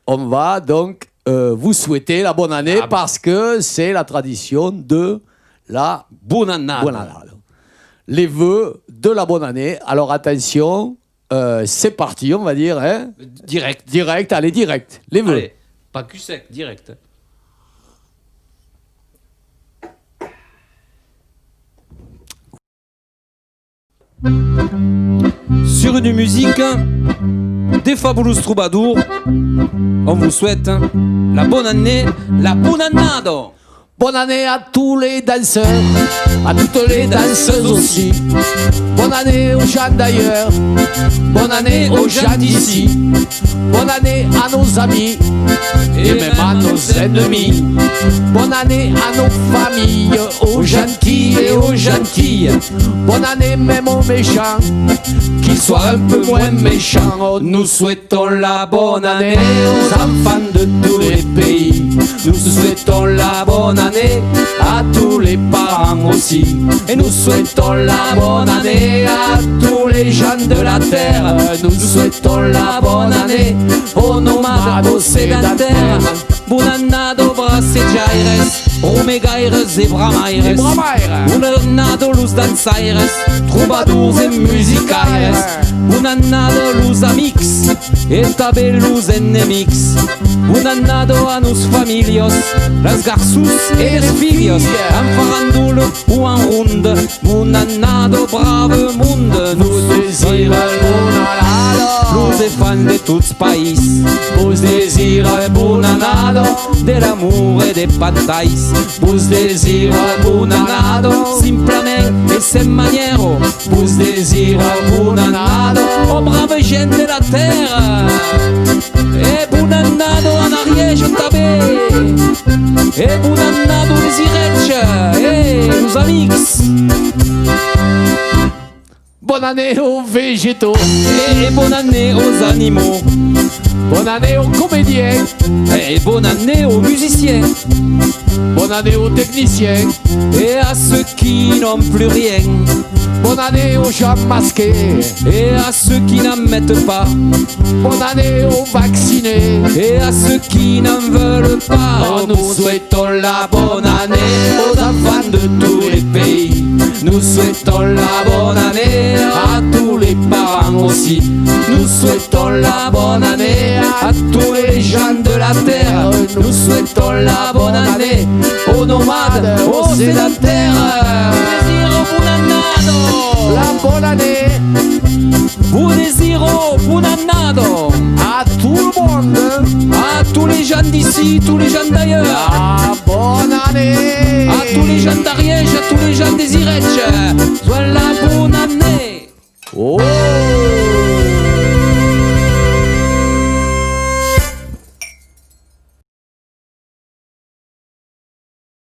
on va donc vous souhaiter la bonne année parce que c'est la tradition de la Buonannata. Les vœux de la bonne année. Alors attention, c'est parti, on va dire. Hein. Direct, allez, direct. Les vœux. Allez, pas cul sec, direct. Sur une musique des Fabulous Troubadours, on vous souhaite la bonne année, la Buonannata. Bonne année à tous les danseurs, à toutes les danseuses aussi. Bonne année aux gens d'ailleurs, bonne année aux gens d'ici. Bonne année à nos amis et même à nos ennemis. Bonne année à nos familles, aux gentils et aux gentilles. Bonne année même aux méchants, qu'ils soient un peu moins méchants. Nous souhaitons la bonne année aux enfants de tous les pays. Nous souhaitons la bonne année à tous les parents aussi. Et nous souhaitons la bonne année à tous les gens de la terre. Nous souhaitons la bonne année aux nomades, aux sédentaires. Buonannata, brassegiaires, romegaires et bramaires. Buonannata, luz dançaires, troubadours et musicaires. Buonannata, luz amix, et també luz enemics. Buonannata a nos familios, las garçons et les filles. En farandole ou en ronde, buonannata, brave monde. Nous désirons buonannata, nous défendons de tous pays. Vous désirez buonannata, de l'amour et des batailles. Vous désirez buonannata, simplement et sans manière. Vous désirez buonannata, aux braves gens de la terre. Et buonannata en Ariège també. Et buonannata les Iretches, et nos amis. Bonne année aux végétaux et bonne année aux animaux. Bonne année aux comédiens et bonne année aux musiciens. Bonne année aux techniciens et à ceux qui n'ont plus rien. Bonne année aux gens masqués et à ceux qui n'en mettent pas. Bonne année aux vaccinés et à ceux qui n'en veulent pas. Nous souhaitons la bonne année aux enfants de tous les pays. Nous souhaitons la bonne année à tous les parents aussi. Nous souhaitons la bonne année à tous les gens de la terre. Nous souhaitons la bonne année aux nomades, aux sédentaires. La bonne année, vous désirons buonannata à tout le monde, à tous les gens d'ici, tous les gens d'ailleurs. La bonne année à tous les gens d'Ariège, à tous les gens des Iretches. Soit la bonne année. Oh.